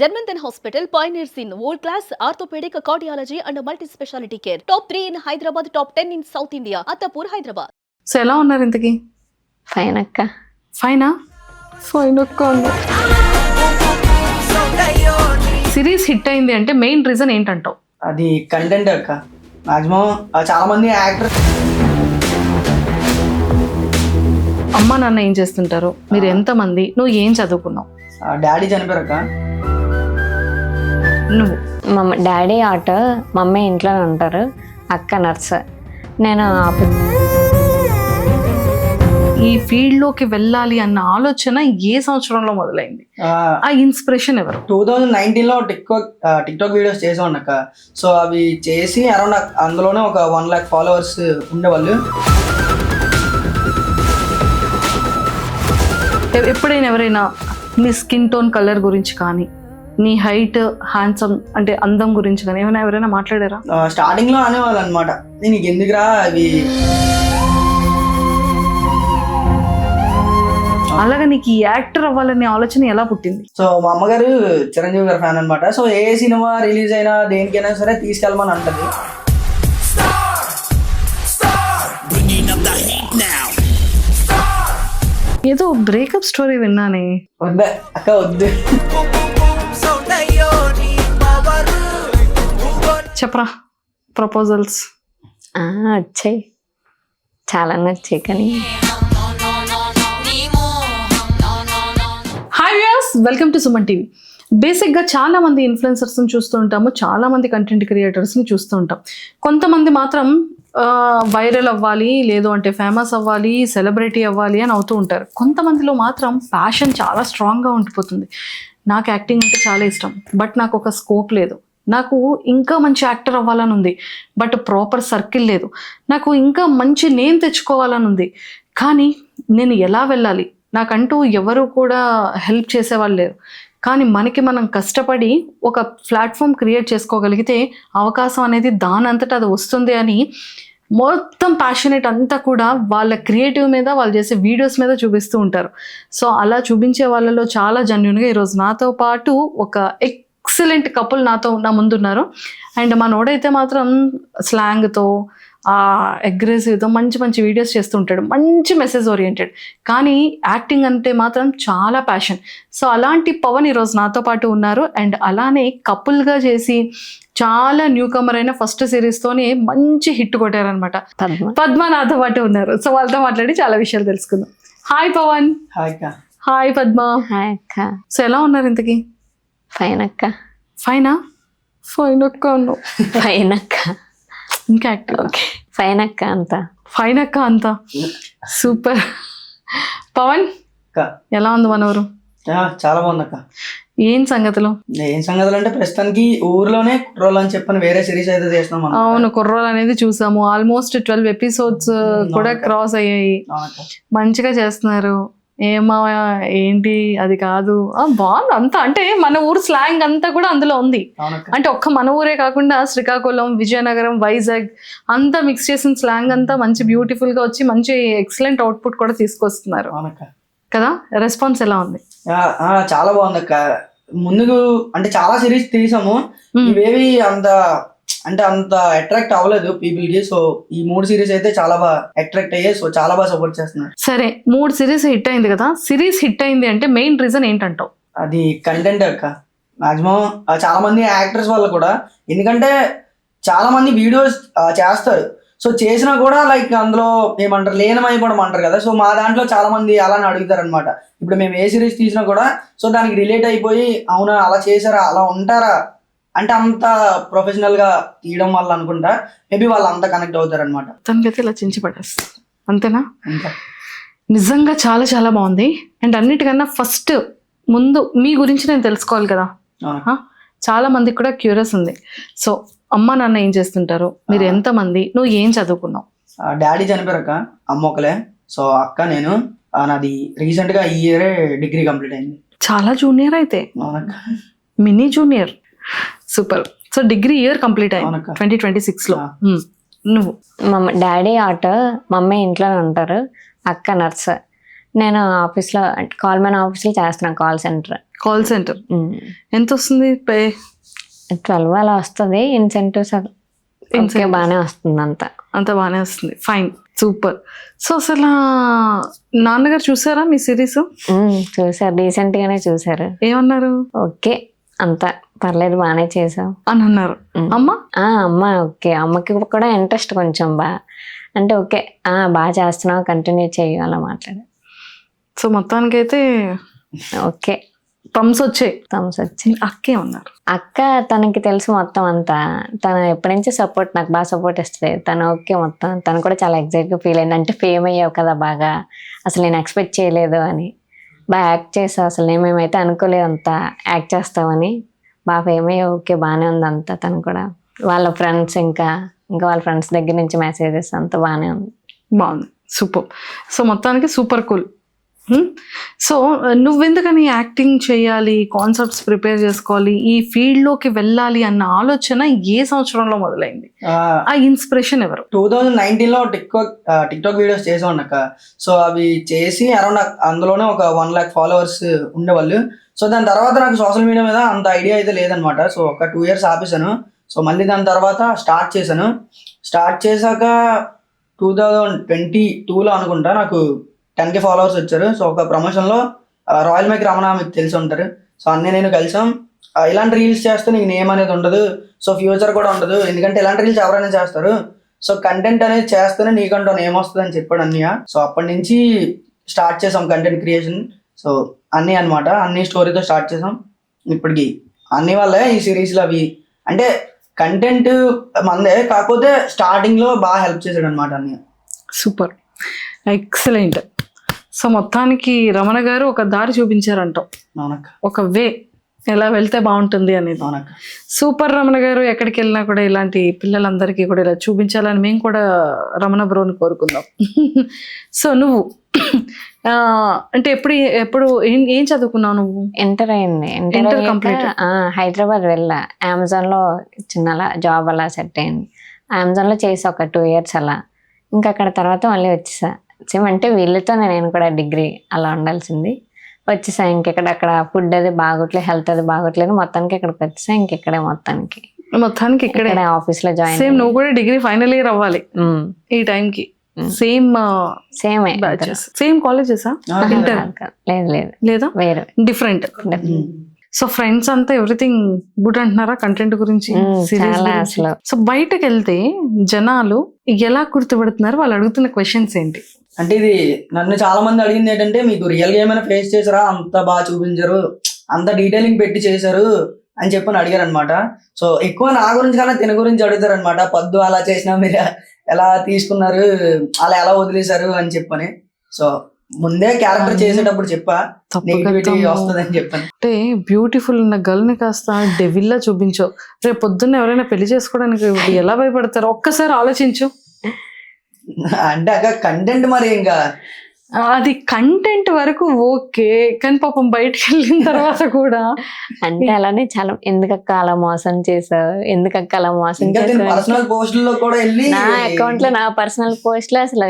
Germanton Hospital pioneers in world-class orthopedic cardiology and multi-specialty care. Top 3 in Hyderabad, top 10 in South India. Attapur, Hyderabad. So ఎలా ఉన్నారు ఇంతకి? Fine అక్క. ఫైనా? Fine అక్క. Series hit అయింది అంటే main reason ఏంటంటావు? అది content అక్క. మాక్సిమం చాలా మంది యాక్టర్ అమ్మ నాన్న ఏం చేస్తుంటారు, మీరు ఎంతమంది, నువ్వు ఏం చదువుకున్నావు? డాడీ చనిపోయారక్క. నువ్వు? డాడీ ఆటో, మమ్మీ ఇంట్లో ఉంటారు, అక్క నర్స్. నేను ఈ ఫీల్డ్ లోకి వెళ్ళాలి అన్న ఆలోచన ఏ సంవత్సరంలో మొదలైంది? ఆ ఇన్స్పిరేషన్ ఎవరు? 2019లో టిక్టాక్ వీడియోస్ చేసాం అక్క. సో అవి చేసి అరౌండ్ అందులోనే ఒక 1 lakh ఫాలోవర్స్ ఉండేవాళ్ళు. ఎప్పుడైనా ఎవరైనా నీ స్కిన్ టోన్ కలర్ గురించి కానీ, నీ హైట్ హ్యాండ్సమ్ అంటే అందం గురించి కానీ ఏమైనా ఎవరైనా మాట్లాడారా? స్టార్టింగ్ లో అనేవాళ్ళు అనమాట, నీకు ఎందుకురా అవి. అలాగా నీకు ఈ యాక్టర్ అవ్వాలనే ఆలోచన ఎలా పుట్టింది? సో మా అమ్మగారు చిరంజీవి గారి ఫ్యాన్ అనమాట. సో ఏ సినిమా రిలీజ్ అయినా దేనికైనా సరే తీసుకెళ్ళమని అంటది. ఏదో బ్రేకప్ స్టోరీ విన్నానే. వద్దా అక్క, వద్దు. చెప్పరా ప్రపోజల్స్. వచ్చాయి, చాలా నచ్చాయి. కానీ hi viewers, welcome to Suman TV. బేసిక్గా చాలా మంది ఇన్ఫ్లుయెన్సర్స్ని చూస్తూ ఉంటాము, చాలా మంది కంటెంట్ క్రియేటర్స్ని చూస్తూ ఉంటాం. కొంతమంది మాత్రం వైరల్ అవ్వాలి, లేదు అంటే ఫేమస్ అవ్వాలి, సెలబ్రిటీ అవ్వాలి అని అవుతూ ఉంటారు. కొంతమందిలో మాత్రం ప్యాషన్ చాలా స్ట్రాంగ్గా ఉండిపోతుంది. నాకు యాక్టింగ్ అంటే చాలా ఇష్టం, బట్ నాకు ఒక స్కోప్ లేదు. నాకు ఇంకా మంచి యాక్టర్ అవ్వాలని ఉంది, బట్ ప్రాపర్ సర్కిల్ లేదు. నాకు ఇంకా మంచి నేమ్ తెచ్చుకోవాలని ఉంది, కానీ నేను ఎలా వెళ్ళాలి? నాకంటూ ఎవరు కూడా హెల్ప్ చేసేవాళ్ళు లేరు. కానీ మనకి మనం కష్టపడి ఒక ప్లాట్ఫామ్ క్రియేట్ చేసుకోగలిగితే అవకాశం అనేది దానంతటా అది వస్తుంది అని మొత్తం ప్యాషనేట్ అంతా కూడా వాళ్ళ క్రియేటివ్ మీద, వాళ్ళు చేసే వీడియోస్ మీద చూపిస్తూ ఉంటారు. సో అలా చూపించే వాళ్ళలో చాలా జెన్యూన్గా ఈరోజు నాతో పాటు ఒక ఎక్సలెంట్ కపుల్ నా ముందున్నారు. అండ్ మనోడైతే మాత్రం స్లాంగ్తో, అగ్రెసివ్తో మంచి మంచి వీడియోస్ చేస్తుంటాడు, మంచి మెసేజ్ ఓరియంటెడ్. కానీ యాక్టింగ్ అంటే మాత్రం చాలా ప్యాషన్. సో అలాంటి పవన్ ఈరోజు నాతో పాటు ఉన్నారు. అండ్ అలానే కపుల్గా చేసి చాలా న్యూ కమర్ అయిన ఫస్ట్ సిరీస్తోనే మంచి హిట్ కొట్టారనమాట. పద్మ నాతో పాటు ఉన్నారు. సో వాళ్ళతో మాట్లాడి చాలా విషయాలు తెలుసుకుందాం. హాయ్ పవన్. హాయ్ అక్క. హాయ్ పద్మ. హాయ్ అక్క. సో ఎలా ఉన్నారు ఇంతకి? ఫైన్ అక్క. ఫైనా? ఫైన్ అక్క అన్నావు. ఫైన్ అక్క. ఇంకా యాక్టివ్. ఓకే, ఫైన్ అక్క. అంతా ఫైన్ అక్క. అంతా సూపర్. పవన్ ఎలా ఉంది మనవరు? చాలా బాగుంది అక్క. ఏం సంగతులు? ఏం సంగతులు అంటే ప్రస్తుతానికి ఊర్లోనే కుర్రోలు అని చెప్పని వేరే సిరీస్ అయితే చేస్తున్నాం. అవును, కుర్రోలు అనేది చూసాము. ఆల్మోస్ట్ 12 ఎపిసోడ్స్ కూడా క్రాస్ అయ్యాయి. మంచిగా చేస్తున్నారు. ఏమా ఏంటి అది కాదు, బాగుంది అంతా. అంటే మన ఊరు స్లాంగ్ అంతా కూడా అందులో ఉంది. అంటే ఒక్క మన ఊరే కాకుండా శ్రీకాకుళం, విజయనగరం, వైజాగ్ అంతా మిక్స్ చేసిన స్లాంగ్ అంతా మంచి బ్యూటిఫుల్ గా వచ్చి మంచి ఎక్సలెంట్ అవుట్పుట్ కూడా తీసుకొస్తున్నారు కదా. రెస్పాన్స్ ఎలా ఉంది? చాలా బాగుంది అక్క. ముందుకు అంటే చాలా సిరీస్ తీసాము, ఇవేవి అంత అట్రాక్ట్ అవ్వలేదు పీపుల్ కి. సో ఈ 3 సిరీస్ అయితే చాలా బాగా అట్రాక్ట్ అయ్యాయి. సో చాలా బాగా సపోర్ట్ చేస్తున్నారు. సరే, 3 సిరీస్ హిట్ అయింది కదా. సిరీస్ హిట్ అయింది అంటే మెయిన్ రీజన్ ఏంటంటావు? అది కంటెంట్ అక్క. మాక్సిమం చాలా మంది యాక్టర్స్ వల్ల కూడా, ఎందుకంటే చాలా మంది వీడియోస్ చేస్తారు. సో చేసినా కూడా లైక్ అందులో ఏమంటారు, లీనమైపోవడం అంటారు కదా. సో మా దాంట్లో చాలా మంది అలానే అడుగుతారు అనమాట. ఇప్పుడు మేము ఏ సిరీస్ తీసినా కూడా సో దానికి రిలేట్ అయిపోయి, అవునా అలా చేశారా, అలా ఉంటారా అంటే అంత ప్రొఫెషనల్ గా తీయడం వల్ల అనుకుంటా మేబీ వాళ్ళు అంతా కనెక్ట్ అవుతారు అనమాట. తనకైతే ఇలా చించి పడేస్తారు అంతేనా? నిజంగా చాలా చాలా బాగుంది. అండ్ అన్నిటికన్నా ఫస్ట్ ముందు మీ గురించి నేను తెలుసుకోవాలి కదా. చాలా మందికి కూడా క్యూరియస్ ఉంది. సో అమ్మ నాన్న ఏం చేస్తుంటారు, మీరు ఎంతమంది, నువ్వు ఏం చదువుకున్నావు? డాడీ చనిపోయారక్క, అమ్మ ఒకలే. సో అక్క నేను, నాది రీసెంట్ గా ఈ ఇయరే డిగ్రీ కంప్లీట్ అయింది. చాలా జూనియర్ అయితే. Mini junior. Super. So degree year complete అయింది 2026లో. నువ్వు? డాడీ ఆటో, మమ్మీ ఇంట్లో ఉంటారు, అక్క నర్స్. నేను ఆఫీస్లో కాల్ మ్యాన్ ఆఫీస్లో చేస్తున్నాను, కాల్ సెంటర్. కాల్ సెంటర్ ఎంత వస్తుంది పే? 12 అలా వస్తుంది. ఇన్సెంటివ్స్ ఓకే బాగానే వస్తుంది అంత బాగానే వస్తుంది. Fine, super. సో అసలు నాన్నగారు చూసారా మీ సిరీస్? చూసారు, రీసెంట్ గానే చూసారు. ఏమన్నారు? ఓకే అంతా పర్లేదు బాగానే చేసావు అని అన్నారు. అమ్మ అమ్మ ఓకే, అమ్మకి కూడా ఇంట్రెస్ట్ కొంచెం అంటే ఓకే బాగా చేస్తున్నావు కంటిన్యూ చెయ్యి అలా మాట్లాడు. సో మొత్తానికైతే ఓకే థమ్స్ వచ్చాయి. అక్కే ఉన్నారు. అక్క తనకి తెలుసు మొత్తం అంతా, తను ఎప్పటి నుంచి సపోర్ట్ నాకు బాగా సపోర్ట్ ఇస్తుంది. తను ఓకే మొత్తం, తను కూడా చాలా ఎగ్జైట్గా ఫీల్ అయింది. అంటే ఫేమ్ అయ్యావు కదా బాగా, అసలు నేను ఎక్స్పెక్ట్ చేయలేదు అని, బాగా యాక్ట్ చేసావు, అసలు మేమైతే అనుకోలేదు అంత యాక్ట్ చేస్తావని, బాగా ఫేమ్ అయ్యావు, ఓకే బాగానే ఉంది అంతా. తను కూడా వాళ్ళ ఫ్రెండ్స్ ఇంకా వాళ్ళ ఫ్రెండ్స్ దగ్గర నుంచి మెసేజెస్ అంతా బాగానే ఉంది. బాగుంది, సూపర్. సో మొత్తానికి సూపర్ కూల్. సో నువ్వెందుకని యాక్టింగ్ చేయాలి, కాన్సెప్ట్స్ ప్రిపేర్ చేసుకోవాలి, ఈ ఫీల్డ్లోకి వెళ్ళాలి అన్న ఆలోచన ఏ సంవత్సరంలో మొదలైంది? ఆ ఇన్స్పిరేషన్ ఎవరు? 2019లో టిక్టాక్ వీడియోస్ చేసా ఉన్నాక. సో అవి చేసి అరౌండ్ అందులోనే ఒక 1 lakh ఫాలోవర్స్ ఉండేవాళ్ళు. సో దాని తర్వాత నాకు సోషల్ మీడియా మీద అంత ఐడియా అయితే లేదనమాట. సో ఒక 2 years ఆపేసాను. సో మళ్ళీ దాని తర్వాత స్టార్ట్ చేశాను. స్టార్ట్ చేశాక 2022లో అనుకుంటా నాకు 10K ఫాలోవర్స్ వచ్చారు. సో ఒక ప్రమోషన్లో రాయల్ మైక్ రమణ మీకు తెలిసి ఉంటారు. సో నేను కలిసాం. ఇలాంటి రీల్స్ చేస్తే నీకు నేమ్ అనేది ఉండదు, సో ఫ్యూచర్ కూడా ఉండదు, ఎందుకంటే ఇలాంటి రీల్స్ ఎవరైనా చేస్తారు. సో కంటెంట్ అనేది చేస్తేనే నీకంటూ నేమ్ వస్తుంది అని చెప్పాడు అన్నయ్య. సో అప్పటి నుంచి స్టార్ట్ చేసాం కంటెంట్ క్రియేషన్. సో అన్నీ అనమాట, అన్ని స్టోరీతో స్టార్ట్ చేసాం. ఇప్పటికి అన్ని వల్లే ఈ సిరీస్లు అవి అంటే కంటెంట్ మందే, కాకపోతే స్టార్టింగ్లో బాగా హెల్ప్ చేశాడు అనమాట అన్నయ్య. Super, excellent. సో మొత్తానికి రమణ గారు ఒక దారి చూపించారంటాం, ఒక వే ఎలా వెళ్తే బాగుంటుంది అనేది. సూపర్ రమణ గారు, ఎక్కడికి వెళ్ళినా కూడా ఇలాంటి పిల్లలందరికీ కూడా ఇలా చూపించాలని మేము కూడా రమణ బ్రోని కోరుకుందాం. సో నువ్వు అంటే ఎప్పుడు ఏం చదువుకున్నావు నువ్వు? ఇంటర్ అయింది. ఇంటర్ కంప్లీట్ హైదరాబాద్ వెళ్ళా, అమెజాన్లో చిన్న జాబ్ అలా సెట్ అయింది. అమెజాన్లో చేసా ఒక 2 years అలా. ఇంకా అక్కడ తర్వాత మళ్ళీ వచ్చేసా. సేమ్ అంటే వీళ్ళతో నేను కూడా డిగ్రీ అలా ఉండాల్సింది. వచ్చేసా ఇంకెక్కడ, అక్కడ ఫుడ్ అది బాగోట్లేదు, హెల్త్ అది బాగోట్లేదు, మొత్తానికి ఇక్కడికి వచ్చేసా. ఇంకెక్కడే మొత్తానికి ఇక్కడే ఆఫీస్ లో జాయిన్. సేమ్ నువ్వు కూడా డిగ్రీ ఫైనల్ ఇయర్ అవ్వాలి ఈ టైంకి. Same same colleges? లేదు లేదా వేరే డిఫరెంట్. సో ఫ్రెండ్స్ అంతా ఎవ్రీథింగ్ గుడ్ అంటున్నారా కంటెంట్ గురించి? అసలు సో బయటకు వెళ్తే జనాలు ఎలా గుర్తుపడుతున్నారు? వాళ్ళు అడుగుతున్న క్వశ్చన్స్ ఏంటి అంటే, ఇది నన్ను చాలా మంది అడిగింది ఏంటంటే, మీకు రియల్ గా ఏమైనా ఫేస్ చేసారా, అంత బాగా చూపించారు, అంత డీటెయిలింగ్ పెట్టి చేశారు అని చెప్పని అడిగారు అనమాట. సో ఎక్కువ నా గురించి కన్నా తిన గురించి అడుగుతారు అనమాట. పద్దు అలా చేసినా మీరు ఎలా తీసుకున్నారు, అలా ఎలా వదిలేశారు అని చెప్పని. సో ముందే క్యారెక్టర్ చేసేటప్పుడు చెప్పా నెగిటివిటీ వస్తుంది అని చెప్పాను. అంటే బ్యూటిఫుల్ ఉన్న గర్ల్ ని కాస్త డెవిల్లా చూపించావు. రేపు పొద్దున్న ఎవరైనా పెళ్లి చేసుకోవడానికి ఎలా భయపడతారు ఒక్కసారి ఆలోచించు. అంటే అక్క కంటెంట్ మరి ఇంకా అది కంటెంట్ వరకు ఓకే, కానీ పాపం బయటకు వెళ్ళిన తర్వాత కూడా అంటే అలానే చాలా ఎందుకక్క అలా మోసం చేసావు, ఎందుకక్క అలా మోసం చేసావు, పర్సనల్ పోస్టుల్లో కూడా వెళ్ళి నా అకౌంట్ లో నా పర్సనల్ పోస్ట్ లో అసలు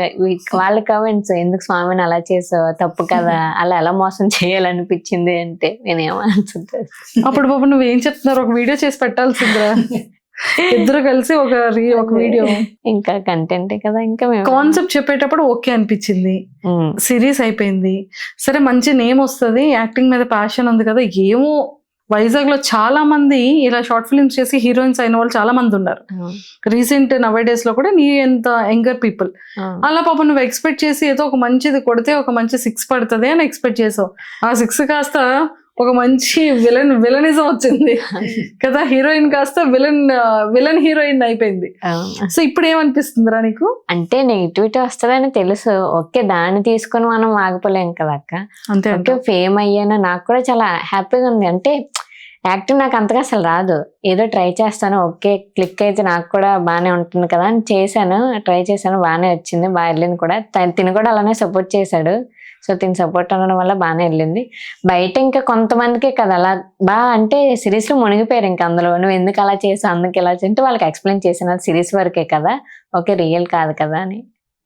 వాళ్ళ కమెంట్స్ ఎందుకు స్వామిని అలా చేసావు, తప్పు కదా, అలా ఎలా మోసం చేయాలనిపించింది అంటే నేనేమనుకుంటా. అప్పుడు పాపం నువ్వేం చెప్తున్నారు, ఒక వీడియో చేసి పెట్టాల్సిందిరా, ఇద్దరు కలిసి ఒక వీడియో. ఇంకా కంటెంట్ కదా, ఇంకా కాన్సెప్ట్ చెప్పేటప్పుడు ఓకే అనిపించింది, సిరీస్ అయిపోయింది, సరే మంచి నేమ్ వస్తుంది, యాక్టింగ్ మీద ప్యాషన్ ఉంది కదా. ఏమో వైజాగ్ లో చాలా మంది ఇలా షార్ట్ ఫిల్మ్స్ చేసి హీరోయిన్స్ అయిన వాళ్ళు చాలా మంది ఉన్నారు. రీసెంట్ నవే డేస్ లో కూడా నీ ఎంత యంగర్ పీపుల్. అలా పాప నువ్వు ఎక్స్పెక్ట్ చేసి ఏదో ఒక మంచిది కొడితే ఒక మంచి 6 పడుతుంది అని ఎక్స్పెక్ట్ చేసావు. ఆ 6 కాస్త ఒక మంచి విలనిజం వచ్చింది కదా, హీరోయిన్ కాస్త విలన్ హీరోయిన్ అయిపోయింది. సో ఇప్పుడు ఏమనిపిస్తుందిరా నీకు? అంటే నెగిటివిటీ వస్తుందని తెలుసు, ఓకే దాన్ని తీసుకొని మనం ఆగిపోలేం కదా అక్క. అంతే, ఓకే ఫేమ్ అయ్యాను, నాకు కూడా చాలా హ్యాపీగా ఉంది. అంటే యాక్టింగ్ నాకు అంతగా అసలు రాదు, ఏదో ట్రై చేస్తాను, ఓకే క్లిక్ అయితే నాకు కూడా బాగానే ఉంటుంది కదా అని చేశాను, ట్రై చేశాను, బాగానే వచ్చింది, బాగా వెళ్ళింది కూడా. తిని కూడా అలానే సపోర్ట్ చేశాడు. సో తిని సపోర్ట్ అనడం వల్ల బాగానే వెళ్ళింది. బయట ఇంకా కొంతమందికే కదా అలా బాగా అంటే సిరీస్లో మునిగిపోయారు. ఇంకా అందులో నువ్వు ఎందుకు అలా చేసావు, అందుకు ఇలా అంటే వాళ్ళకి ఎక్స్ప్లెయిన్ చేసిన సిరీస్ వరకే కదా, ఓకే రియల్ కాదు కదా అని.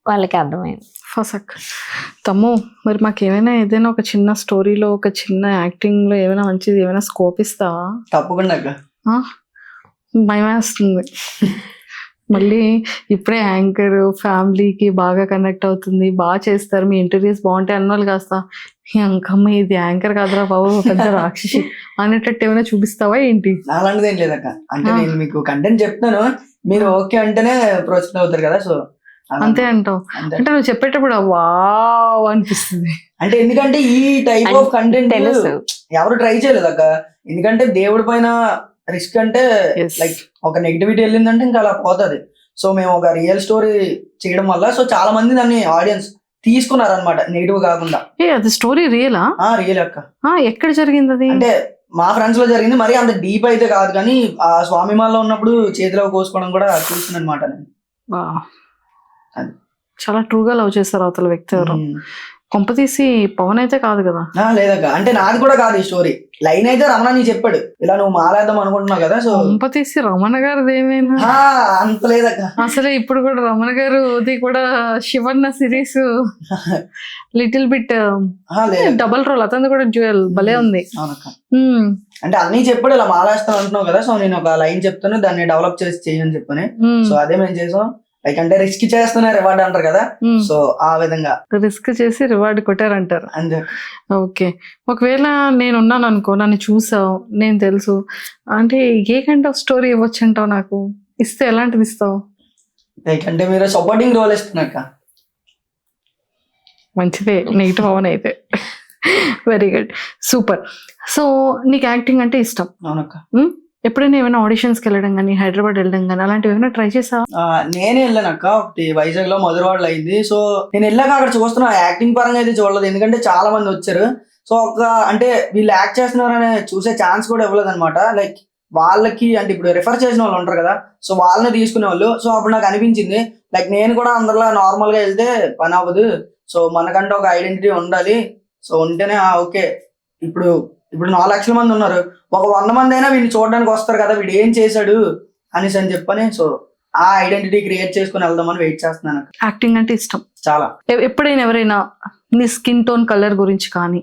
వాళ్ళకి అర్థమైంది. ఫసక్ తమ్ము, మరి మాకేమైనా ఏదైనా ఒక చిన్న స్టోరీలో ఒక చిన్న యాక్టింగ్లో ఏమైనా మంచిది ఏమైనా స్కోప్ ఇస్తావా? తప్పకుండా అక్క. భయమేస్తుంది. మళ్ళీ ఇప్పుడే యాంకర్ ఫ్యామిలీకి బాగా కనెక్ట్ అవుతుంది, బాగా చేస్తారు, మీ ఇంటర్వ్యూస్ బాగుంటాయి అన్నోళ్ళు కాస్త అంకమ్మ ఇది యాంకర్ కాదురా బాబు పెద్ద రాక్షసి అనేటట్టు ఏమైనా చూపిస్తావా ఏంటి? అలాంటిది ఏం లేదక్క. అంటే నేను మీకు కంటెంట్ చెప్తాను, మీరు ఓకే అంటేనే ప్రొసీడ్ అవుతారు కదా. సో అంతే అంటావు? అంటే నువ్వు చెప్పేటప్పుడు వావ్ అనిపిస్తుంది. అంటే ఎందుకంటే ఈ టైప్ ఆఫ్ కంటెంట్ తెలుసు ఎవరు ట్రై చేయలేదు అక్క. ఎందుకంటే దేవుడి పైన రిస్క్ అంటే లైక్ ఒక నెగిటివిటీ వెళ్ళిందంటే ఇంకా అలా పోతుంది. సో మేము ఒక రియల్ స్టోరీ చేయడం వల్ల సో చాలా మంది దాన్ని ఆడియన్స్ తీసుకున్నారు అనమాట, నెగిటివ్ కాకుండా. అది స్టోరీ రియలా? రియల్ అక్క. ఎక్కడ జరిగింది అది? అంటే మా ఫ్రెండ్స్ లో జరిగింది, మరి అంత డీప్ అయితే కాదు కానీ ఆ స్వామిమాల్లో ఉన్నప్పుడు చేతిలో కోసుకోవడం కూడా చూసింది అనమాట నేను. చాలా ట్రూగా లవ్ చేస్తారు అవతల వ్యక్తి ఎవరు. కొంపతీసి పవన్ అయితే కాదు కదా? లేదక్క, అంటే నాది కూడా కాదు ఈ స్టోరీ. లైన్ అయితే రమణ నీ చెప్పాడు, ఇలా నువ్వు మాలేద్దాం అనుకుంటున్నావు కదా. సో కొంపతీసి రమణ గారిది ఏమైనా? అంత లేదక్క. అసలే ఇప్పుడు కూడా రమణ గారుది కూడా Shivanna series little bit double role, అతను కూడా డ్యూయల్ భలే ఉంది. అవునక్క. అంటే అన్ని చెప్పాడు ఇలా మాలేస్తాను అంటున్నావు కదా, సో నేను ఒక లైన్ చెప్తాను దాన్ని డెవలప్ చేసి చేయని చెప్పని. సో అదే మేము చేసాం. లైక్ అంటే రిస్క్ చేస్తున్నా రివార్డ్ అంటారు కదా, సో ఆ విధంగా రిస్క్ చేసి రివార్డ్ కొట్టారంటారు. అంతే. ఓకే, ఒకవేళ నేను ఉన్నాను అనుకో, నన్ను చూసావు, నేను తెలుసు అంటే ఏ కైండ్ ఆఫ్ స్టోరీ ఇవ్వచ్చు అంటావు? నాకు ఇస్తే ఎలాంటిది ఇస్తావు? లైక్ అంటే మీరు సపోర్టింగ్ రోల్ ఇస్తున్నాక. మంచిదే, నెగిటివ్ అవన్ అయితే. Very good, super. సో నీకు యాక్టింగ్ అంటే ఇష్టం? అవునక్క. ఎప్పుడైనా ఏమైనా ఆడిషన్స్కి వెళ్ళడం కానీ హైదరాబాద్ వెళ్ళడం కానీ అలాంటివి ఏమైనా ట్రై చేసావా? నేనే వెళ్ళానక్క, ఒకటి వైజాగ్ లో మధురవాడలో అయింది. సో నేను వెళ్ళాక అక్కడ చూస్తున్నా, యాక్టింగ్ పరంగా అయితే చూడలేదు ఎందుకంటే చాలా మంది వచ్చారు. సో ఒక అంటే వీళ్ళు యాక్ట్ చేస్తున్నారనే చూసే ఛాన్స్ కూడా ఇవ్వలేదు అనమాట. లైక్ వాళ్ళకి అంటే ఇప్పుడు రిఫర్ చేసిన వాళ్ళు ఉంటారు కదా, సో వాళ్ళని తీసుకునే వాళ్ళు. సో అప్పుడు నాకు అనిపించింది లైక్ నేను కూడా అందరిలా నార్మల్ గా వెళ్తే పని అవ్వదు, సో మనకంటే ఒక ఐడెంటిటీ ఉండాలి. సో ఉంటేనే ఓకే. ఇప్పుడు 4 లక్షల మంది ఉన్నారు, ఒక 100 మంది అయినా వీడిని చూడడానికి వస్తారు కదా, వీడు ఏం చేశాడు అనేసి అని చెప్పని. సో ఆ ఐడెంటిటీ క్రియేట్ చేసుకుని వెళ్దామని వెయిట్ చేస్తున్నాను. యాక్టింగ్ అంటే ఇష్టం చాలా. ఎప్పుడైనా ఎవరైనా నీ స్కిన్ టోన్ కలర్ గురించి కానీ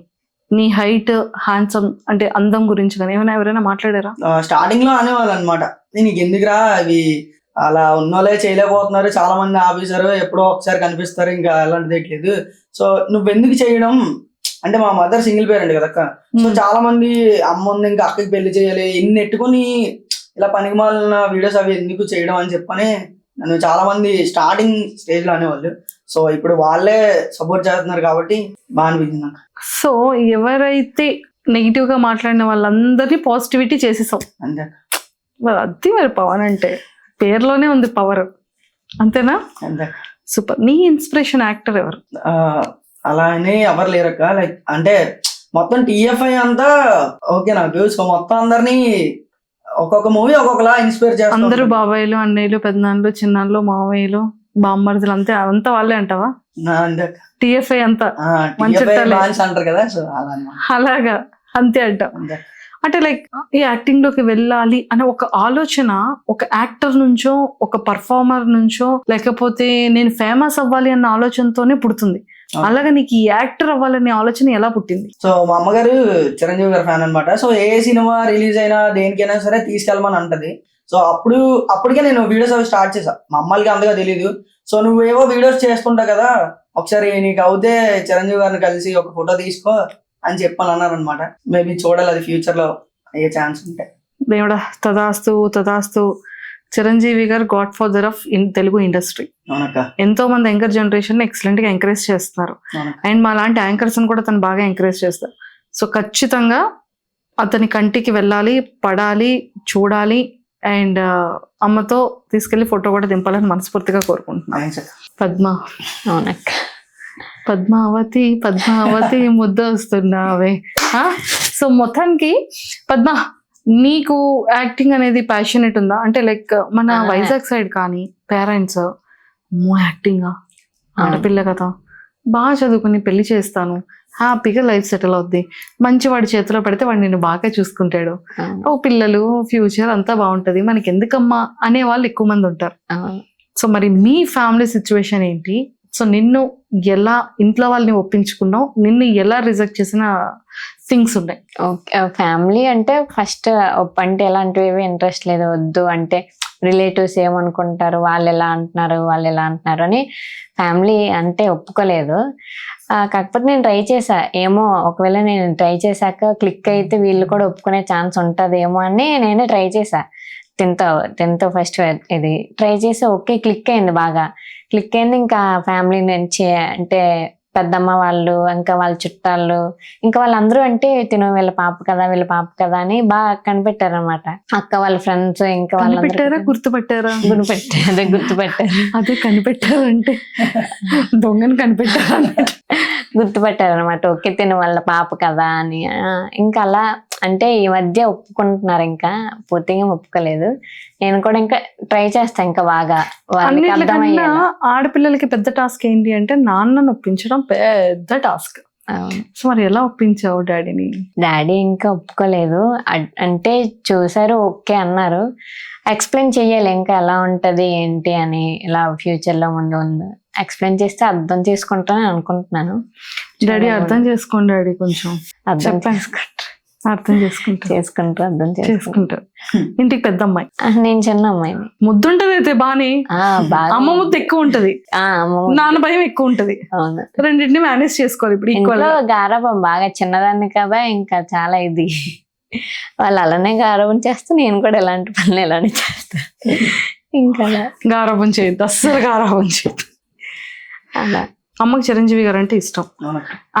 నీ హైట్ హ్యాండ్సమ్ అంటే అందం గురించి కానీ ఏమైనా ఎవరైనా మాట్లాడారా? స్టార్టింగ్ లో అనేవాళ్ళు అనమాట, నీకు ఎందుకురా అవి అలా ఉన్నోళ్ళే చేయలేకపోతున్నారు, చాలా మంది ఆఫీసర్ ఎప్పుడో ఒకసారి కనిపిస్తారు, ఇంకా అలాంటిది లేదు. సో నువ్వెందుకు చేయడం అంటే మా మదర్ సింగిల్ పేరెంట్ కదక్క. సో చాలా మంది అమ్మ ఉంది ఇంకా అక్కకి పెళ్లి చేయాలి ఇన్ని ఎట్టుకొని ఇలా పనికి మాలిన వీడియోస్ అవి ఎందుకు చేయడం అని చెప్పని నన్ను చాలా మంది స్టార్టింగ్ స్టేజ్ లో అనేవాళ్ళు. సో ఇప్పుడు వాళ్ళే సపోర్ట్ చేస్తున్నారు కాబట్టి బాగా అనిపించింది నాకు. సో ఎవరైతే నెగిటివ్ గా మాట్లాడిన వాళ్ళందరినీ పాజిటివిటీ చేసేసాం అంతే. మరి అది మరి పవన్ అంటే పేరులోనే ఉంది పవర్, అంతేనా? అంతే. సూపర్. నీ ఇన్స్పిరేషన్ యాక్టర్ ఎవరు? అలా అని ఎవరు లేరక్క. లైక్ అంటే మొత్తం TFI అంతా ఓకే నాకు. సో మొత్తం అందరినీ ఒక్కొక్క మూవీ ఒక్కొక్కలా ఇన్స్పైర్ చేస్తారు. అందరూ బాబాయిలు, అన్నయ్యలు, పెద్దనాన్నలు, చిన్నాళ్ళు, మావయ్యలు, బామ్మర్దులు అంతా వాళ్ళే అంటావా? అంతే. TFI అంతా అంటారు కదా, సో అలాగా అంతే అంటావు. అంటే లైక్ ఈ యాక్టింగ్ లోకి వెళ్ళాలి అనే ఒక ఆలోచన ఒక యాక్టర్ నుంచో ఒక పర్ఫార్మర్ నుంచో లేకపోతే నేను ఫేమస్ అవ్వాలి అన్న ఆలోచనతోనే పుడుతుంది. అలాగే నీకు ఈ యాక్టర్ అవ్వాలనే ఆలోచన ఎలా పుట్టింది? సో మా అమ్మగారు చిరంజీవి గారి ఫ్యాన్ అనమాట. సో ఏ సినిమా రిలీజ్ అయినా దేనికైనా సరే తీసుకెళ్ళమని అంటది. సో అప్పటికే నేను వీడియోస్ అవి స్టార్ట్ చేసా. మా అమ్మలకి అంతగా తెలీదు. సో నువ్వేవో వీడియోస్ చేస్తుంటావు కదా, ఒకసారి నీకు అవుతే చిరంజీవి గారిని కలిసి ఒక ఫోటో తీసుకో అని చెప్పని అన్నారు అనమాట. మేబీ చూడాలి అది ఫ్యూచర్ లో అయ్యే ఛాన్స్ ఉంటాయి. దేవుడా, తదాస్తు తదాస్తు. చిరంజీవి గారు God father of Telugu industry. ఎంతో మంది యాంకర్ జనరేషన్ ఎక్సలెంట్ గా ఎంకరేజ్ చేస్తున్నారు. అండ్ మా లాంటి యాంకర్స్ కూడా తను బాగా ఎంకరేజ్ చేస్తారు. సో ఖచ్చితంగా అతని కంటికి వెళ్ళాలి, పడాలి, చూడాలి. అండ్ అమ్మతో తీసుకెళ్లి ఫోటో కూడా దింపాలని మనస్ఫూర్తిగా కోరుకుంటున్నాను. పద్మ. అవునక్క. పద్మావతి పద్మావతి ముద్ద వస్తున్నావే. సో మొత్తానికి పద్మ, నీకు యాక్టింగ్ అనేది ప్యాషనేట్ ఉందా? అంటే లైక్ మన వైజాగ్ సైడ్ కానీ పేరెంట్స్ యాక్టింగ్ ఆడపిల్ల కదా, బాగా చదువుకుని పెళ్లి చేస్తాను, హ్యాపీగా లైఫ్ సెటిల్ అవుద్ది, మంచి వాడి చేతిలో పెడితే వాడు నిన్ను బాగా చూసుకుంటాడు, ఓ పిల్లలు ఫ్యూచర్ అంతా బాగుంటది, మనకి ఎందుకమ్మా అనే వాళ్ళు ఎక్కువ మంది ఉంటారు. సో మరి మీ ఫ్యామిలీ సిచ్యువేషన్ ఏంటి? సో నిన్ను ఎలా ఇంట్లో వాళ్ళని ఒప్పించుకున్నావు, నిన్ను ఎలా రిజెక్ట్ చేసిన థింగ్స్ ఉన్నాయి? ఓకే, ఫ్యామిలీ అంటే ఫస్ట్ అంటే ఎలాంటివి ఇంట్రెస్ట్ లేదు, వద్దు అంటే రిలేటివ్స్ ఏమనుకుంటారు, వాళ్ళు ఎలా అంటున్నారు అని ఫ్యామిలీ అంటే ఒప్పుకోలేదు. కాకపోతే నేను ట్రై చేశా, ఏమో ఒకవేళ నేను ట్రై చేశాక క్లిక్ అయితే వీళ్ళు కూడా ఒప్పుకునే ఛాన్స్ ఉంటుందేమో అని నేనే ట్రై చేశా. టెన్త్ ఫస్ట్ ఇది ట్రై చేసి ఓకే క్లిక్ అయింది, బాగా క్లిక్ అయింది. ఇంకా ఫ్యామిలీ నుంచి అంటే పెద్దమ్మ వాళ్ళు, ఇంకా వాళ్ళ చుట్టాలు, ఇంకా వాళ్ళందరూ అంటే వీళ్ళ పాప కదా అని బాగా కనిపెట్టారు అనమాట. అక్క వాళ్ళ ఫ్రెండ్స్ ఇంకా కనిపెట్టారా గుర్తుపట్టారా? గుర్తుపెట్టారు. అదే కనిపెట్టారంటే దొంగని కనిపెట్టారా? గుర్తుపెట్టారు అనమాట. ఓకే వాళ్ళ పాప కదా అని. ఇంకా అలా అంటే ఈ మధ్య ఒప్పుకుంటున్నారు, ఇంకా పూర్తిగా ఒప్పుకోలేదు. నేను కూడా ఇంకా ట్రై చేస్తా ఇంకా బాగా. అన్నిటికన్నా ఆడపిల్లలకి పెద్ద టాస్క్ ఏంటి అంటే నాన్నను ఒప్పించడం పెద్ద టాస్క్. సో మరి ఎలా ఒప్పించావు డాడీని? డాడీ ఇంకా ఒప్పుకోలేదు. అంటే చూసారు, ఓకే అన్నారు. ఎక్స్ప్లెయిన్ చెయ్యాలి ఇంకా ఎలా ఉంటది ఏంటి అని, ఇలా ఫ్యూచర్ లో ముందు ఎక్స్ప్లెయిన్ చేస్తే అర్థం చేసుకుంటానని అనుకుంటున్నాను. డాడీ అర్థం చేసుకోండి, డాడీ కొంచెం అర్థం చేసుకుంటారు. ఇంటికి పెద్ద అమ్మాయి, నేను చిన్న అమ్మాయిని. ముద్దుంటది అయితే బానే, అమ్మ ముద్దు ఎక్కువ ఉంటది, నాన్న భయం ఎక్కువ ఉంటది. అవును, రెండింటిని మేనేజ్ చేసుకోవాలి. ఇప్పుడు ఈక్వల్ గారాబం బాగా చిన్నదాన్ని కదా, ఇంకా చాలా ఇది వాళ్ళు అలానే గారాబం చేస్తే నేను కూడా ఎలాంటి పనులు ఎలానే చేస్తా. ఇంకా గారాబం చేయొద్దు, అస్సలు గారాబం చేయొద్దు. అలా అమ్మకి చిరంజీవి గారు అంటే ఇష్టం.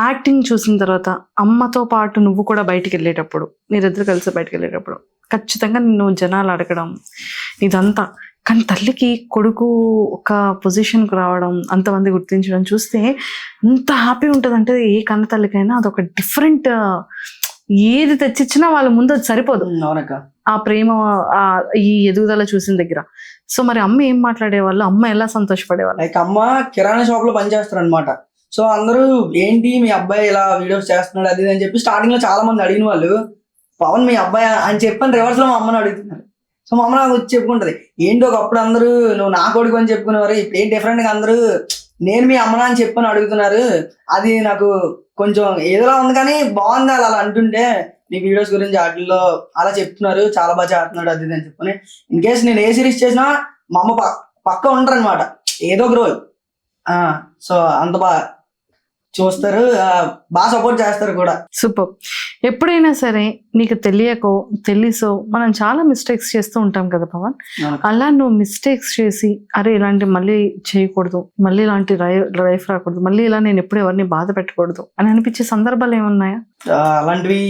యాక్టింగ్ చూసిన తర్వాత అమ్మతో పాటు నువ్వు కూడా బయటికి వెళ్ళేటప్పుడు, మీరిద్దరు కలిసి బయటకు వెళ్ళేటప్పుడు ఖచ్చితంగా నిన్ను జనాలు అడగడం ఇదంతా, కానీ తల్లికి కొడుకు ఒక పొజిషన్కి రావడం, అంతమంది గుర్తించడం చూస్తే ఎంత హ్యాపీ ఉంటుంది అంటే ఏ కన్న తల్లికైనా అదొక డిఫరెంట్. ఏది తెచ్చిచ్చినా వాళ్ళ ముందు అది సరిపోదు ఆ ప్రేమ, ఈ ఎదుగుదల చూసిన దగ్గర. సో మరి అమ్మ ఏం మాట్లాడేవాళ్ళు, అమ్మ ఎలా సంతోషపడేవాళ్ళు? లైక్ అమ్మ కిరాణా షాప్ లో పనిచేస్తారు అనమాట. సో అందరూ ఏంటి మీ అబ్బాయి ఇలా వీడియోస్ చేస్తున్నాడు అది అని చెప్పి స్టార్టింగ్ లో చాలా మంది అడిగిన వాళ్ళు, పవన్ మీ అబ్బాయి అని చెప్పని రివర్స్ లో మా అమ్మని అడుగుతున్నారు. సో మా అమ్మ నాకు వచ్చి చెప్పుకుంటది, ఏంటి ఒకప్పుడు అందరూ నువ్వు నా కొడుకు అని చెప్పుకునేవారు, ఇప్పుడు ఏం డిఫరెంట్ గా అందరూ నేను మీ అమ్మనా అని చెప్పని అడుగుతున్నారు. అది నాకు కొంచెం ఏదోలా ఉంది, కానీ బాగుంది అలా అంటుంటే నీ వీడియోస్ గురించి వాటిల్లో అలా చెప్తున్నారు, చాలా బాగా చేస్తున్నాడు అది అని చెప్పుకొని. ఇన్ కేస్ నేను ఏ సిరీస్ చేసినా మా అమ్మ పక్క ఉంటారు అనమాట, ఏదో ఒక రోల్. సో అంత బాగా చూస్తారు, బాగా సపోర్ట్ చేస్తారు కూడా. సూపర్. ఎప్పుడైనా సరే నీకు తెలియకో తెలుసో మనం చాలా మిస్టేక్స్ చేస్తూ ఉంటాం కదా పవన్, అలా నువ్వు మిస్టేక్స్ చేసి అరే ఇలాంటి మళ్ళీ చేయకూడదు, మళ్ళీ ఇలాంటి లైఫ్ రాకూడదు, మళ్ళీ ఇలా నేను ఎప్పుడు ఎవరిని బాధ పెట్టకూడదు అని అనిపించే సందర్భాలు ఏమున్నాయా? అలాంటివి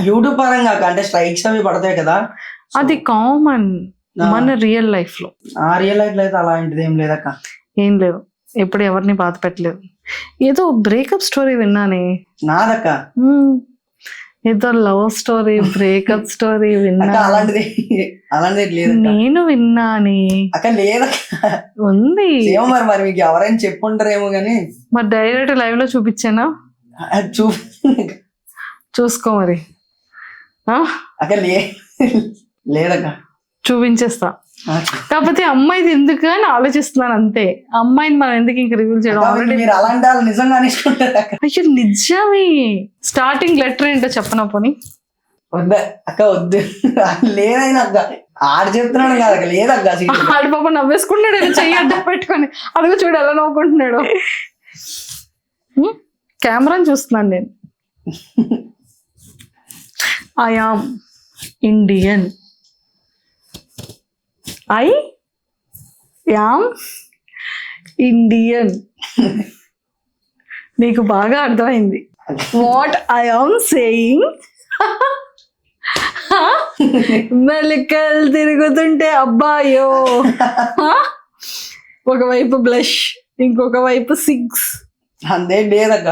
యూట్యూబ్ పరంగా అంటే స్ట్రైక్స్ అవి పడతాయి కదా, అది కామన్ మన రియల్ లైఫ్ లో. రియల్ లైఫ్ లో అయితే అలాంటిది ఏం లేదక్క. ఏం లేదు, ఎప్పుడు ఎవరిని బాధ పెట్టలేదు. ఏదో బ్రేకప్ స్టోరీ విన్నానే. నాదక్క? ఏదో లవ్ స్టోరీ బ్రేకప్ స్టోరీ విన్నా. అలాంటిది లేదు, నేను విన్నాని. అక్క లేదక్క, ఉంది. మరి మీకు ఎవరైనా చెప్పుంటారేమో గానీ. మరి డైరెక్ట్ లైవ్ లో చూపించానా? చూసుకో మరి. అక్క లేదక్క, చూపించేస్తా. కాకపోతే అమ్మాయిది ఎందుకు అని ఆలోచిస్తున్నాను అంతే. అమ్మాయిని మనం ఎందుకు ఇంక రివీల్ చేయడం? అయ్యో నిజమే. స్టార్టింగ్ లెటర్ ఏంటో చెప్పనా పోనీ? వద్దా అక్క, వద్దు. లేదైనా అక్క ఆడ చెప్తున్నాడు కదా, లేదక్క. ఆడ పాప నవ్వేసుకుంటున్నాడు, చెయ్యి అడ్డం పెట్టుకొని. అడుగు చూడు ఎలా నవ్వుకుంటున్నాడు. కెమెరాని చూస్తున్నాను నేను. I am Indian. I am Indian. నీకు బాగా అర్థమైంది వాట్ ఐ యామ్ సేయింగ్. మెలికలు తిరుగుతుంటే అబ్బాయో, ఒకవైపు బ్లష్, ఇంకొక వైపు 6. అంతే లేదక్క.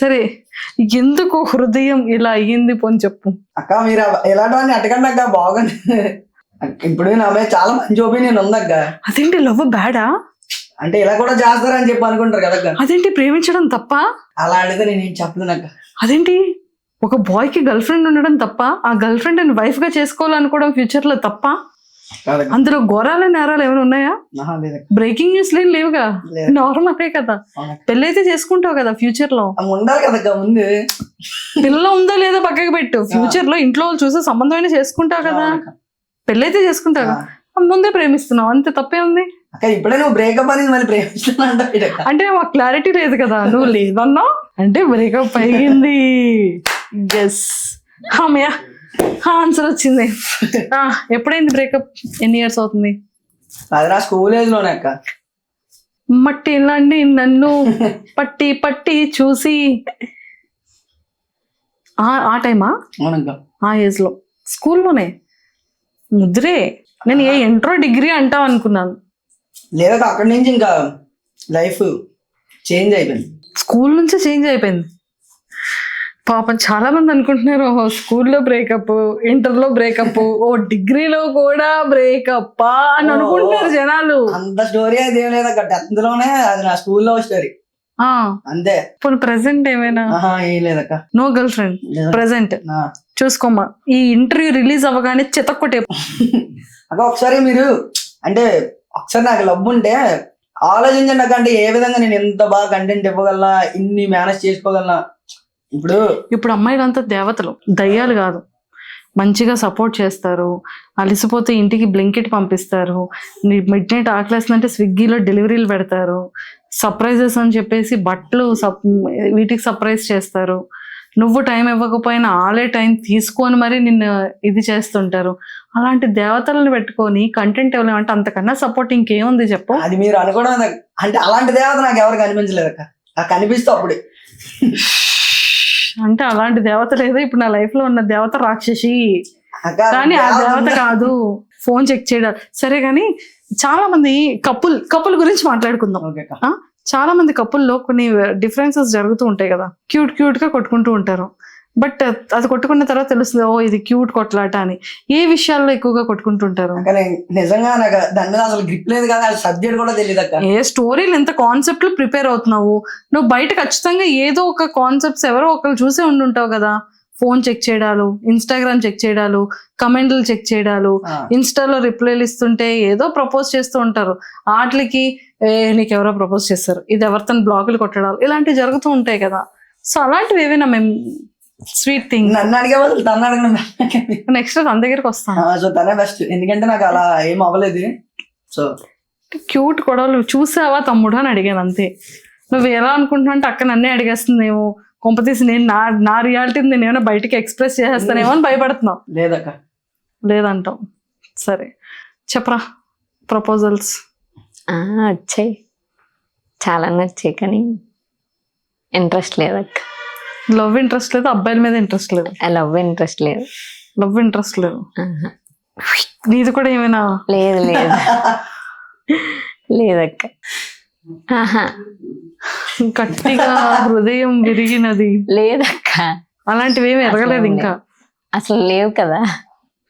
సరే, ఎందుకు హృదయం ఇలా అయ్యింది పోని చెప్పు. అక్క మీరు ఎలాంటి అటకండి అక్క, బాగుంది. ఇప్పుడు నా మీద చాలా మంచి ఒపీనియన్ ఉందక్క. అదేంటి లవ్ బ్యాడా? అంటే ఇలా కూడా చేస్తారని చెప్పి అనుకుంటారు కదా. అదేంటి ప్రేమించడం తప్ప? అలా అడిగితే నేను చెప్పలేనక్క. అదేంటి ఒక బాయ్ కి గర్ల్ ఫ్రెండ్ ఉండడం తప్ప, ఆ గర్ల్ ఫ్రెండ్ వైఫ్ గా చేసుకోవాలనుకోవడం ఫ్యూచర్ లో తప్ప? కాదక్క. అందులో ఘోరాల నేరాలు ఏమైనా ఉన్నాయా? ఆహా, లేదక్క. బ్రేకింగ్ న్యూస్ లేని లేవుగా, లేదు. నార్మలే కదా. అవునక్క. పెళ్ళైతే చేసుకుంటావు కదా ఫ్యూచర్ లో. ఉండాలి కదక్క ముందు. పిల్ల ఉందో లేదో పక్కకి పెట్టు, ఫ్యూచర్ లో ఇంట్లో వాళ్ళు చూసే సంబంధమైనా చేసుకుంటావు కదా. అవునక్క. పెళ్ళైతే చేసుకుంటావు కదా, ముందే ప్రేమిస్తున్నావు అంతే, తప్పే ఉంది. అక్క ఇప్పుడే నువ్వు బ్రేకప్ అనేది మళ్ళీ ప్రేమిస్తున్నా అంటావు. అంటే మాకు క్లారిటీ లేదు కదా, నువ్వు లేదన్నావు అంటే బ్రేకప్ అయ్యింది. ఎస్, అమ్మయ్య ఆన్సర్ వచ్చింది. ఎప్పుడైంది బ్రేకప్? ఎన్ని ఇయర్స్ అవుతుంది? అది నా స్కూల్ ఏజ్ లోనే అక్క. మట్టి లాంటి నన్ను పట్టి పట్టి చూసి ఆ టైమా? అవునక్క. ఆ ఏజ్ లో స్కూల్లోనే ముద్రే. నేను ఏ ఇంట్రో డిగ్రీ అంటావు అనుకున్నాను. లేదక్క, అక్కడి నుంచి ఇంకా లైఫ్ చేంజ్ అయిపోయింది. స్కూల్ నుంచే చేంజ్ అయిపోయింది. పాపం చాలా మంది అనుకుంటున్నారు స్కూల్లో బ్రేకప్, ఇంటర్లో బ్రేకప్, డిగ్రీలో కూడా బ్రేకప్ అని అనుకుంటున్నారు జనాలు. అంత స్టోరీ అయితే ఏం లేదక్క, 10th లోనే అది నా స్కూల్లో స్టోరీ అంతే. ఇప్పుడు ప్రెసెంట్ ఏమైనా? ఏం లేదక్క. No girlfriend present. ఆ. చూసుకోమ్మా, ఈ ఇంటర్వ్యూ రిలీజ్ అవ్వగానే చితక్కొట్టే. అక్క ఒకసారి మీరు అంటే ఒకసారి నాకు లవ్ ఉంటే ఆలోచించండి అక్క, అంటే ఏ విధంగా నేను ఎంత బాగా కంటెంట్ ఇవ్వగలనా, ఇన్ని మేనేజ్ చేసుకోగలనా. ఇప్పుడు అమ్మాయిలంతా దేవతలు, దయ్యాలు కాదు. మంచిగా సపోర్ట్ చేస్తారు, అలసిపోతే ఇంటికి బ్లింకెట్ పంపిస్తారు, మిడ్ నైట్ ఆకలేస్తుందంటే స్విగ్గీలో డెలివరీలు పెడతారు, సర్ప్రైజెస్ అని చెప్పేసి బట్టలు వీటికి సర్ప్రైజ్ చేస్తారు. నువ్వు టైం ఇవ్వకపోయినా ఆలే టైం తీసుకొని మరి నిన్ను ఇది చేస్తుంటారు. అలాంటి దేవతలను పెట్టుకొని కంటెంట్ ఇవ్వలేమంటే అంతకన్నా సపోర్ట్ ఇంకేముంది చెప్పు? అది మీరు అనుకోవడం అంటే అలాంటి దేవత నాకు ఎవరు కనిపించలేదు అక్క, నాకు కనిపిస్తే అప్పుడే. అంటే అలాంటి దేవత లేదా? ఇప్పుడు నా లైఫ్ లో ఉన్న దేవత రాక్షసి, కానీ ఆ దేవత కాదు. ఫోన్ చెక్ చేయడం సరే, కానీ చాలా మంది కపుల్ గురించి మాట్లాడుకుందాం. చాలా మంది కపుల్లో కొన్ని డిఫరెన్సెస్ జరుగుతూ ఉంటాయి కదా, క్యూట్ గా కొట్టుకుంటూ ఉంటారు. బట్ అది కొట్టుకున్న తర్వాత తెలుస్తుంది, ఓ ఇది క్యూట్ కొట్లాట అని. ఏ విషయాల్లో ఎక్కువగా కొట్టుకుంటుంటారు? నిజంగా నాకు దాని మీద అసలు గ్రిప్ లేదు కదా, సబ్జెక్ట్ కూడా తెలియదు అక్క. ఏ స్టోరీలు ఎంత కాన్సెప్ట్ లో ప్రిపేర్ అవుతున్నావు నువ్వు, బయట ఖచ్చితంగా ఏదో ఒక కాన్సెప్ట్స్ ఎవరో ఒకరు చూసే ఉండుంటావు కదా. ఫోన్ చెక్ చేయడాలు, ఇన్స్టాగ్రామ్ చెక్ చేయడాలు, కమెంట్లు చెక్ చేయడాలు, ఇన్స్టాలో రిప్లైలు ఇస్తుంటే ఏదో ప్రపోజ్ చేస్తూ ఉంటారు. వాటికి నీకు ఎవరో ప్రపోజ్ చేస్తారు, ఇది ఎవరితో బ్లాగులు కొట్టడాలు, ఇలాంటివి జరుగుతూ ఉంటాయి కదా. సో అలాంటివి ఏవైనా మేము స్వీట్ థింగ్ నన్ను అడిగే వాళ్ళు తను అడగడం నెక్స్ట్ తన దగ్గరికి వస్తాను. సో తనే బెస్ట్, ఎందుకంటే నాకు అలా ఏం అవ్వలేదు. సో క్యూట్ గొడవలు చూసావా తమ్ముడు అని అడిగాను అంతే. నువ్వు ఎలా అనుకుంటున్నావు అంటే అక్క నన్నే అడిగేస్తుందేమో, కొంపతీసి నేను నా రియాలిటీ నేను ఏమైనా బయటికి ఎక్స్ప్రెస్ చేసేస్తానేమో అని భయపడుతున్నావు. లేదక్క. లేదంటావు. సరే చెప్పరా ప్రపోజల్స్. వచ్చాయి, చాలా వచ్చాయి, కానీ ఇంట్రెస్ట్ లేదక్క. లవ్ ఇంట్రెస్ట్ లేదు, అబ్బాయిల మీద ఇంట్రెస్ట్ లేదు. లవ్ ఇంట్రెస్ట్ లేదు. లవ్ ఇంట్రెస్ట్ లేదు. నీది కూడా ఏమైనా? లేదు లేదక్క. గట్టిగా హృదయం విరిగినది లేదక్క. అలాంటివి ఏమి ఎరగలేదు ఇంకా, అసలు లేవు కదా.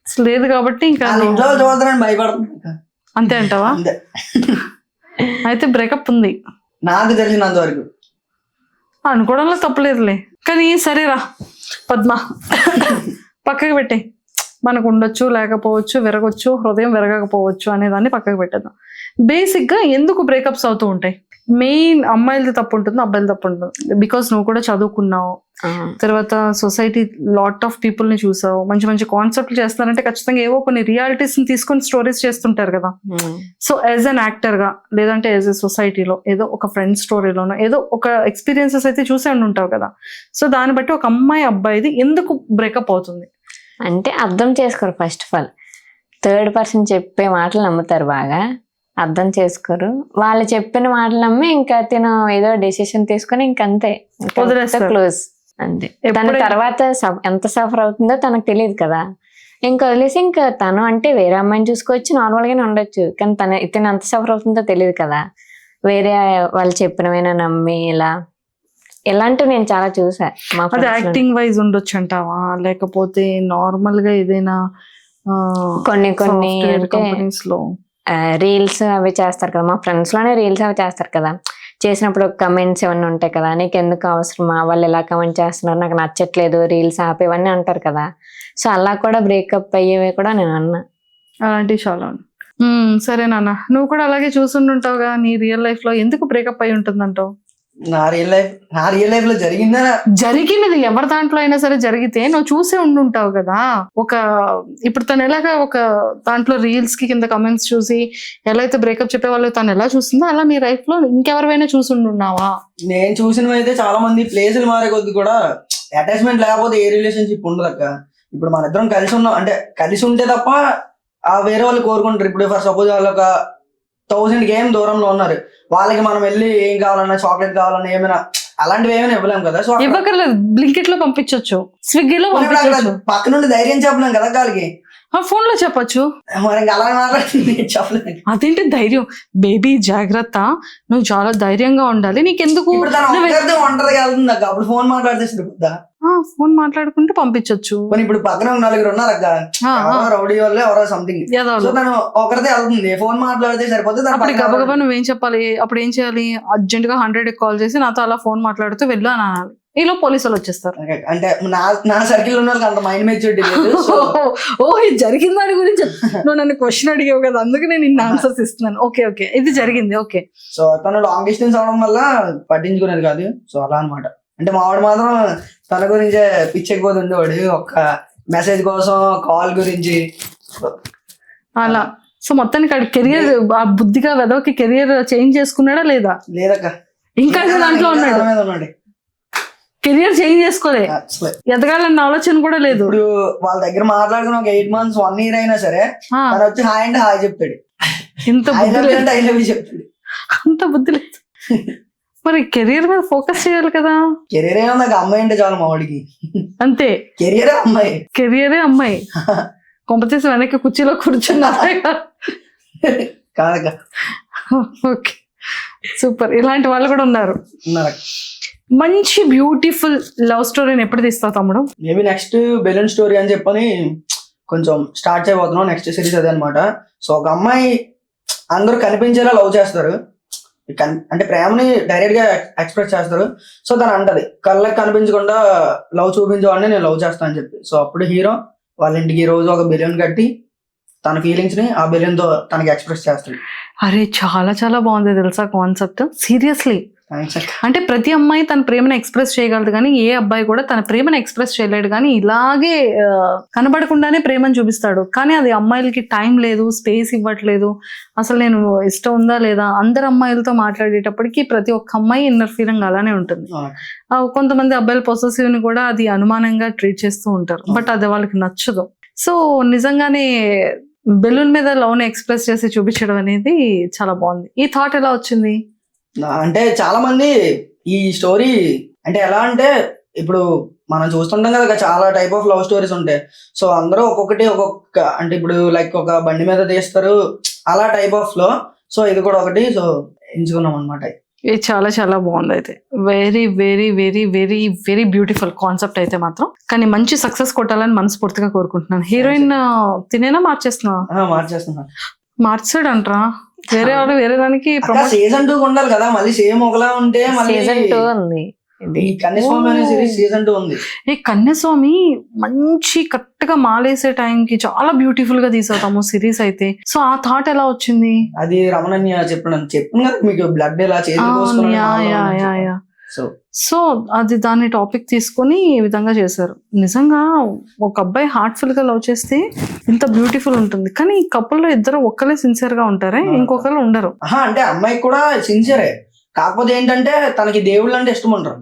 అసలు లేదు కాబట్టి ఇంకా ఇంట్లో చూద్దామని భయపడుతుంది. అంతే అంటావా? అయితే బ్రేకప్ ఉంది నాకు తెలిసినంత వరకు. అనుకోవడంలో తప్పలేదులే, కానీ సరేరా పద్మ పక్కకి పెట్టే. మనకు ఉండొచ్చు, లేకపోవచ్చు, విరగొచ్చు, హృదయం విరగకపోవచ్చు అనేదాన్ని పక్కకి పెట్టేద్దాం. బేసిక్గా ఎందుకు బ్రేకప్స్ అవుతూ ఉంటాయి? మెయిన్ అమ్మాయిలది తప్పు ఉంటుంది, అబ్బాయిలు తప్పు ఉంటుంది. బికాస్ నువ్వు కూడా చదువుకున్నావు, తర్వాత సొసైటీ లాట్ ఆఫ్ పీపుల్ ని చూసావు, మంచి మంచి కాన్సెప్ట్లు చేస్తారంటే ఖచ్చితంగా ఏవో కొన్ని రియాలిటీస్ ని తీసుకొని స్టోరీస్ చేస్తుంటారు కదా. సో యాజ్ అన్ యాక్టర్ గా, లేదంటే యాజ్ ఎ సొసైటీలో ఏదో ఒక ఫ్రెండ్ స్టోరీలోనో ఏదో ఒక ఎక్స్పీరియన్సెస్ అయితే చూసే ఉంటావు కదా. సో దాన్ని బట్టి ఒక అమ్మాయి అబ్బాయిది ఎందుకు బ్రేకప్ అవుతుంది అంటే అర్థం చేసుకోరు. First of all third person చెప్పే మాటలు నమ్ముతారు, బాగా అర్థం చేసుకోరు. వాళ్ళు చెప్పిన మాటలు నమ్మి ఇంకా తిను ఏదో డెసిషన్ తీసుకొని ఇంకంతే క్లోజ్ అంతే. తన తర్వాత ఎంత సఫర్ అవుతుందో తనకు తెలియదు కదా, ఇంకా వదిలేసి ఇంకా తను అంటే వేరే అమ్మాయిని చూసుకోవచ్చు, నార్మల్ గానే ఉండొచ్చు, కానీ ఇతను ఎంత సఫర్ అవుతుందో తెలియదు కదా. వేరే వాళ్ళు చెప్పినవైనా నమ్మి ఇలాంటివి నేను చాలా చూసా. అది యాక్టింగ్ వైజ్ ఉండొచ్చు అంటావా, లేకపోతే నార్మల్ గా ఏదైనా కొన్ని కంపెనీస్ లో రీల్స్ అవి చేస్తారు కదా, మా ఫ్రెండ్స్ లోనే రీల్స్ అవి చేస్తారు కదా, చేసినప్పుడు కమెంట్స్ ఏమన్నా ఉంటాయి కదా, నీకు ఎందుకు అవసరమా, వాళ్ళు ఎలా కమెంట్ చేస్తున్నారు, నాకు నచ్చట్లేదు, రీల్స్ ఆపేవన్నీ అంటారు కదా. సో అలా కూడా బ్రేకప్ అయ్యేవి కూడా నేను అన్నా. అలాంటివి చాలా ఉన్నాయి. సరే నాన్న, నువ్వు కూడా అలాగే చూస్తుంటావుగా నీ రియల్ లైఫ్ లో ఎందుకు బ్రేకప్ అయి ఉంటుందంటావు? నా రియల్ లైఫ్ లో జరిగిందా? జరిగినది ఎవరి దాంట్లో అయినా సరే జరిగితే నువ్వు చూసే ఉండుంటావు కదా. ఇప్పుడు తను ఎలాగా ఒక దాంట్లో రీల్స్ కి కింద కమెంట్స్ చూసి ఎలా అయితే బ్రేకప్ చెప్పే వాళ్ళు తను ఎలా చూస్తుందో అలా నీ లైఫ్ లో ఇంకెవరైనా చూసుండున్నావా? నేను చూసినవి అయితే చాలా మంది ప్లేసులు మారే కొద్ది కూడా అటాచ్మెంట్ లేకపోతే ఏ రిలేషన్షిప్ ఉండదు అక్క. ఇప్పుడు మన ఇద్దరం కలిసి ఉన్నాం అంటే కలిసి ఉంటే తప్ప ఆ వేరే వాళ్ళు కోరుకుంటారు. ఇప్పుడు ఫర్ సపోజ్ వాళ్ళు ఒక 1000 గేమ్ దూరంలో ఉన్నారు, వాళ్ళకి మనం వెళ్ళి ఏం కావాలన్నా చాక్లెట్ కావాలన్నా ఏమైనా అలాంటివి ఏమైనా ఇవ్వలేము కదా. సో ఇవ్వకర్లేదు, బ్లింకిట్ లో పంపించొచ్చు, స్విగ్గీలో పంపించొచ్చు, పక్క నుండి ధైర్యం చెప్పలేం కదా వాళ్ళకి. ఫోన్ లో చెప్పొచ్చు. మరి ఇంకా అలా మాట్లాడుతుంది చెప్పలేదు. అదేంటి ధైర్యం? బేబీ జాగ్రత్త, నువ్వు చాలా ధైర్యంగా ఉండాలి. నీకెందుకు ఇప్పుడు తను ఒంటరిగా వెళ్తుంది అక్క, అప్పుడు ఫోన్ మాట్లాడితే సరిపోద్దా? ఫోన్ మాట్లాడుకుంటే పంపించొచ్చు. ఇప్పుడు పక్కన 4 ఉన్నారు అక్క, రౌడీ వాళ్ళు ఎవరో సంథింగ్, సో తను ఒకరితే వెళ్తుంది, ఫోన్ మాట్లాడితే సరిపోతుంది. అప్పుడు గబగబా నువ్వేం చెప్పాలి? అప్పుడు ఏం చేయాలి? అర్జెంట్ గా 100 కాల్ చేసి నాతో అలా ఫోన్ మాట్లాడుతూ వెళ్ళు అని అనాలి. ఈలో పోలీసులు వచ్చేస్తారు. అంటే నా సర్కిల్ ఉన్న వాళ్ళకి అంత మైండ్ మెచ్యూరిటీ లేదు. ఇది జరిగిన దాని గురించి నువ్వు నన్ను క్వశ్చన్ అడిగావు కదా, అందుకు నేను ఇన్ని ఆన్సర్స్ ఇస్తున్నాను. ఓకే ఓకే, ఇది జరిగింది. ఓకే, సో తను లాంగ్ డిస్టెన్స్ అవడం వల్ల పట్టించుకునేది కాదు. సో అలా అనమాట. అంటే మావాడు మాత్రం తన గురించే పిచ్చెక్కిపోతూ ఉండేవాడు, ఒక మెసేజ్ కోసం కాల్ గురించి అలా. సో మొత్తానికి కెరియర్ బుద్ధిగా వెదవకి కెరియర్ చేంజ్ చేసుకున్నాడా లేదా? లేదక్క, ఇంకా దాంట్లో ఉన్నాడు. కెరియర్ చేంజ్ చేసుకోలే, ఎదగాలన్న ఆలోచన కూడా లేదు. ఇప్పుడు వాళ్ళ దగ్గర మాట్లాడుకుని ఒక 8 months 1 year అయినా సరే తను వచ్చి హాయ్ అంటే హాయ్ చెప్తాడు, ఇంత బుద్ధి అంటే ఐ లవ్ యూ చెప్తాడు. అంత బుద్ధి లేదు. మరి కెరియర్ మీద ఫోకస్ చేయాలి కదా. కెరీర్ ఏమో నాకు అమ్మాయి అంటే చాలు మా వాడికి, అంతే. కెరియరే అమ్మాయి, కెరియరే అమ్మాయి. కొంపతీసి వెనక్కి కుర్చీలో కూర్చున్నా కాదక్క. Okay, super. ఇలాంటి వాళ్ళు కూడా ఉన్నారు. ఉన్నారక్క. మంచి బ్యూటిఫుల్ లవ్ స్టోరీని ఎప్పుడు తీస్తావు తమ్ముడు? మేబీ నెక్స్ట్ బెలూన్ స్టోరీ అని చెప్పని కొంచెం స్టార్ట్ చేయబోతున్నాం. నెక్స్ట్ సిరీస్ అదే అనమాట. సో ఒక అమ్మాయి అందరూ కనిపించేలా లవ్ చేస్తారు, అంటే ప్రేమని డైరెక్ట్ గా ఎక్స్ప్రెస్ చేస్తారు. సో తను అంటది కళ్ళకి కనిపించకుండా లవ్ చూపించేవాడిని నేను లవ్ చేస్తాను అని చెప్పి. సో అప్పుడు హీరో వాళ్ళ ఇంటికి రోజు ఒక బెలూన్ కట్టి తన ఫీలింగ్స్ ని ఆ బెలూన్ తో తనకి ఎక్స్ప్రెస్ చేస్తాడు. అరే చాలా చాలా బాగుంది తెలుసా కాన్సెప్ట్. సీరియస్లీ, అంటే ప్రతి అమ్మాయి తన ప్రేమను ఎక్స్ప్రెస్ చేయగలదు కానీ ఏ అబ్బాయి కూడా తన ప్రేమను ఎక్స్ప్రెస్ చేయలేడు. కానీ ఇలాగే కనబడకుండానే ప్రేమను చూపిస్తాడు. కానీ అది అమ్మాయిలకి టైం లేదు, స్పేస్ ఇవ్వట్లేదు. అసలు నేను ఇష్టం ఉందా లేదా, అందరు అమ్మాయిలతో మాట్లాడేటప్పటికి ప్రతి ఒక్క అమ్మాయి ఇన్నర్ ఫీలింగ్ అలానే ఉంటుంది. కొంతమంది అబ్బాయిల పొసెసివ్ ని కూడా అది అనుమానంగా ట్రీట్ చేస్తూ ఉంటారు, బట్ అది వాళ్ళకి నచ్చదు. సో నిజంగానే బెలూన్ మీద లవ్ ని ఎక్స్ప్రెస్ చేసి చూపించడం అనేది చాలా బాగుంది. ఈ థాట్ ఎలా వచ్చింది? అంటే చాలా మంది ఈ స్టోరీ అంటే ఎలా అంటే ఇప్పుడు మనం చూస్తుంటాం కదా చాలా టైప్ ఆఫ్ లవ్ స్టోరీస్ ఉంటాయి. సో అందరూ ఒక్కొక్కటి ఒక్కొక్క అంటే ఇప్పుడు లైక్ ఒక బండి మీద తీస్తారు అలా టైప్ ఆఫ్ లో. సో ఇది కూడా ఒకటి, సో ఎంచుకున్నాం అనమాట. ఇది చాలా చాలా బాగుంది. అయితే very very very very very beautiful concept అయితే మాత్రం. కానీ మంచి సక్సెస్ కొట్టాలని మనస్ఫూర్తిగా కోరుకుంటున్నాను. హీరోయిన్ తినేనా మార్చేస్తున్నా మార్చాడు అంటారా? వేరే వాళ్ళు వేరే దానికి సీజన్ 2 ఉండాలి కదా, మళ్ళీ సేమ్ ఒకలా ఉంటే సీజన్ 2 ఉంది. కన్యాస్వామి అనే సిరీస్ సీజన్ 2 ఉంది. ఈ కన్యాస్వామి మంచి కరెక్ట్ గా మాలేసే టైంకి చాలా బ్యూటిఫుల్ గా తీసేద్దాము సిరీస్ అయితే. సో ఆ థాట్ ఎలా వచ్చింది? అది రమణన్య చెప్పాను కదా మీకు, బ్లడ్ ఎలా సో అది దాన్ని టాపిక్ తీసుకొని ఈ విధంగా చేశారు. నిజంగా ఒక అబ్బాయి హార్ట్ఫుల్ గా లవ్ చేస్తే ఇంత బ్యూటిఫుల్ ఉంటుంది. కానీ ఈ కపుల్ లో ఇద్దరు ఒక్కలే సిన్సియర్ గా ఉంటారే, ఇంకొకరు ఉండరు. అంటే అమ్మాయి కూడా సిన్సియరే, కాకపోతే ఏంటంటే తనకి దేవుళ్ళు అంటే ఇష్టం ఉంటారు.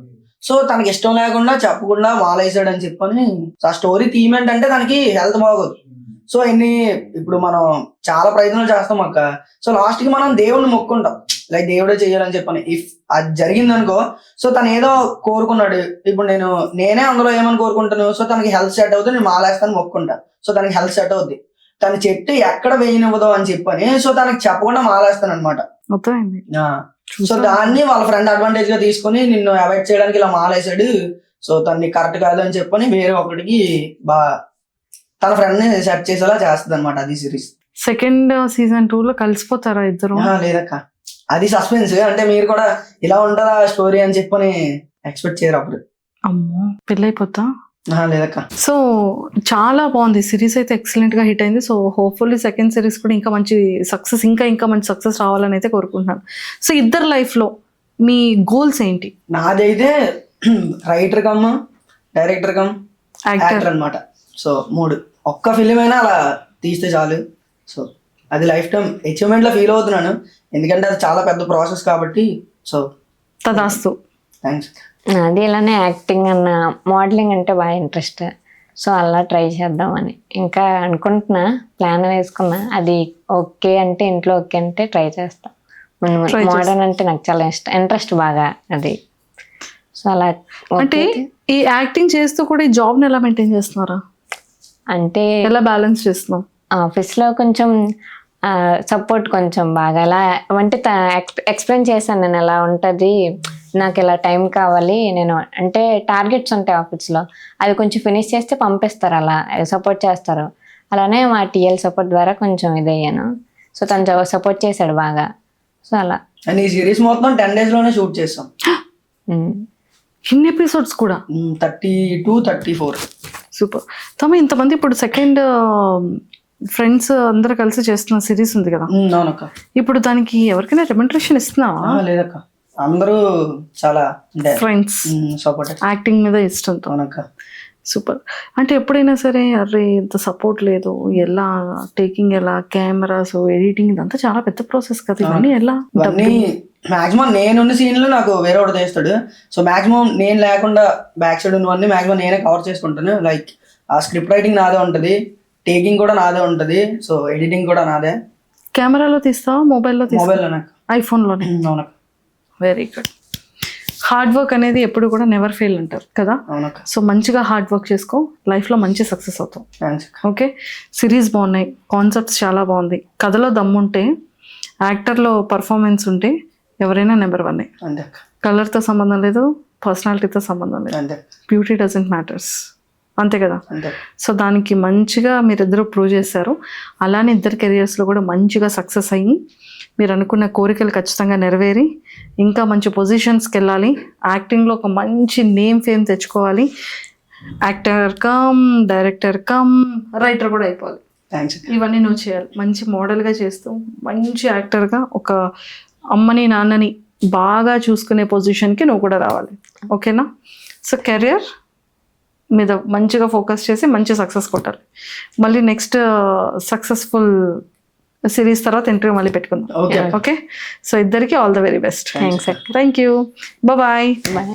సో తనకి ఇష్టం లేకుండా చెప్పకుండా మాలేసాడు అని చెప్పని ఆ స్టోరీ థీమ్ ఏంటంటే తనకి హెల్త్ బాగోదు. సో ఇప్పుడు మనం చాలా ప్రయత్నాలు చేస్తాం అక్క. సో లాస్ట్ కి మనం దేవుడిని మొక్కుంటాం, లైక్ దేవుడే చెయ్యాలని చెప్పని. ఇఫ్ అది జరిగింది అనుకో, సో తను ఏదో కోరుకున్నాడు, ఇప్పుడు నేనే అందులో ఏమని కోరుకుంటాను, సో తనకి హెల్త్ సెట్ అవుతుంది, నేను మాలేస్తాను మొక్కుంటా. సో తనకి హెల్త్ సెట్ అవుద్ది, తన చెట్టు ఎక్కడ వేయనివ్వదు అని చెప్పని. సో తనకి చెప్పకుండా మాలేస్తాను అనమాట. సో దాన్ని వాళ్ళ ఫ్రెండ్ అడ్వాంటేజ్ గా తీసుకొని నిన్ను అవాయిడ్ చేయడానికి ఇలా మాలేసాడు, సో తనని కరెక్ట్ కాదు అని చెప్పని వేరే ఒకటికి తన ఫ్రెండ్ ని సెట్ చేసేలా చేస్తుంది అనమాట. అది సిరీస్. సెకండ్ సీజన్ 2 లో కలిసిపోతారా ఇద్దరు? లేదక్క, అది సస్పెన్స్. అంటే మీరు కూడా ఇలా ఉంటుందా స్టోరీ అని చెప్పని ఎక్స్పెక్ట్ చేయరు అప్పుడు. అమ్మో, పెళ్ళైపోతా లేదక్క. సో చాలా బాగుంది సిరీస్ అయితే, ఎక్సలెంట్ గా హిట్ అయింది. సో హోప్ఫుల్లీ సెకండ్ సిరీస్ కూడా ఇంకా మంచి సక్సెస్, ఇంకా మంచి సక్సెస్ రావాలని అయితే కోరుకుంటున్నాను. సో ఇద్దరు లైఫ్ లో మీ గోల్స్ ఏంటి? నాదైతే writer cum director come actor actor అనమాట. సో 3 ఒక్క ఫిలిం అయినా అలా తీస్తే చాలు. సో అది లైఫ్ టైం అచీవ్మెంట్ లో ఫీల్ అవుతున్నాను, ఎందుకంటే అది చాలా పెద్ద ప్రాసెస్ కాబట్టి. సో తదాస్తు. థ్యాంక్స్. అది ఇలానే యాక్టింగ్ అన్న మోడలింగ్ అంటే బాగా ఇంట్రెస్ట్. సో అలా ట్రై చేద్దామని ఇంకా అనుకుంటున్నా, ప్లాన్ వేసుకున్నా. అది ఓకే అంటే, ఇంట్లో ఓకే అంటే ట్రై చేస్తా. మోడర్న్ అంటే నాకు చాలా ఇంట్రెస్ట్ బాగా అది. సో అలా అంటే ఈ యాక్టింగ్ చేస్తూ కూడా ఈ జాబ్ ని ఎలా మెయింటైన్ చేస్తున్నారా? అంటే ఎలా బ్యాలెన్స్ చేస్తున్నాం? ఆఫీస్లో కొంచెం సపోర్ట్ కొంచెం బాగా ఎలా అంటే ఎక్స్ప్లెయిన్ చేశాను నేను, ఎలా ఉంటుంది నాకు ఇలా టైం కావాలి, నేను అంటే టార్గెట్స్ ఉంటాయి ఆఫీస్లో, అవి కొంచెం ఫినిష్ చేస్తే పంపిస్తారు, అలా సపోర్ట్ చేస్తారు. అలానే మా టీఎల్ సపోర్ట్ ద్వారా కొంచెం ఇదయ్యాను. సో తను సపోర్ట్ చేశాడు బాగా. సో అలా. అండ్ ఈ సిరీస్ మొత్తం 10 days లోనే షూట్ చేస్తాం. ఇన్ని ఎపిసోడ్స్ కూడా 32, 34. సూపర్. తమ ఇంతమంది ఇప్పుడు సెకండ్ ఫ్రెండ్స్ అందరు కలిసి చేస్తున్న సిరీస్ ఉంది కదా, అవునక్క. ఇప్పుడు దానికి ఎవరికైనా రెమ్యునరేషన్ ఇస్తున్నావా? లేదక్క, అందరూ చాలా అంటే ఫ్రెండ్స్ సపోర్ట్ యాక్టింగ్ మీద ఇష్టంతో. అవునక్క. సూపర్. అంటే ఎప్పుడైనా సరే అరే ఇంత సపోర్ట్ లేదు, ఎలా టేకింగ్, ఎలా కెమెరాస్, ఎడిటింగ్, ఇదంతా చాలా పెద్ద ప్రాసెస్ కదా, ఇవన్నీ ఎలా? ఇవన్నీ మాక్సిమం నేనున్న సీన్లు నాకు వేరే ఒకటి చేస్తాడు. సో మాక్సిమం నేను లేకుండా బ్యాక్ సైడ్ ఉన్నవన్నీ మాక్సిమం నేనే కవర్ చేసుకుంటాను. లైక్ ఆ స్క్రిప్ట్ రైటింగ్ నాదే ఉంటుంది, టేకింగ్ కూడా నాదే ఉంటుంది, సో ఎడిటింగ్ కూడా నాదే. కెమెరాలో తీస్తావా, మొబైల్లో తీస్తావా? మొబైల్లో నాకు. ఐఫోన్లోనే. అవునక్క. Very good. హార్డ్ వర్క్ అనేది ఎప్పుడు కూడా నెవర్ ఫెయిల్ అంటారు కదా. అవునక్క. సో మంచిగా హార్డ్ వర్క్ చేసుకో, లైఫ్లో మంచి సక్సెస్ అవుతాం. థ్యాంక్స్. ఓకే. సిరీస్ బాగున్నాయి, కాన్సెప్ట్స్ చాలా బాగుంది, కథలో దమ్ముంటే, యాక్టర్లో పర్ఫార్మెన్స్ ఉంటే ఎవరైనా నెంబర్ 1. అంతే అక్క. కలర్తో సంబంధం లేదు, పర్సనాలిటీతో సంబంధం లేదు, అంతే. బ్యూటీ డజంట్ మ్యాటర్స్, అంతే కదా. అంతే. సో దానికి మంచిగా మీరిద్దరూ ప్రూవ్ చేశారు. అలానే ఇద్దరు కెరియర్స్లో కూడా మంచిగా సక్సెస్ అయ్యి మీరు అనుకున్న కోరికలు ఖచ్చితంగా నెరవేరి ఇంకా మంచి పొజిషన్స్కి వెళ్ళాలి, యాక్టింగ్లో ఒక మంచి నేమ్ ఫేమ్ తెచ్చుకోవాలి, actor come director cum writer కూడా అయిపోవాలి. థ్యాంక్స్. ఇవన్నీ నువ్వు చేయాలి. మంచి మోడల్గా చేస్తూ మంచి యాక్టర్గా ఒక అమ్మని నాన్నని బాగా చూసుకునే పొజిషన్కి నువ్వు కూడా రావాలి. ఓకేనా? సో కెరియర్ మీద మంచిగా ఫోకస్ చేసి మంచి సక్సెస్ కొట్టాలి. మళ్ళీ నెక్స్ట్ సక్సెస్ఫుల్ సిరీస్ తర్వాత ఇంటర్వ్యూ మళ్ళీ పెట్టుకుందాం. ఓకే. ఓకే. సో ఇద్దరికి all the very best. Thanks. Thank you. Bye. Bye.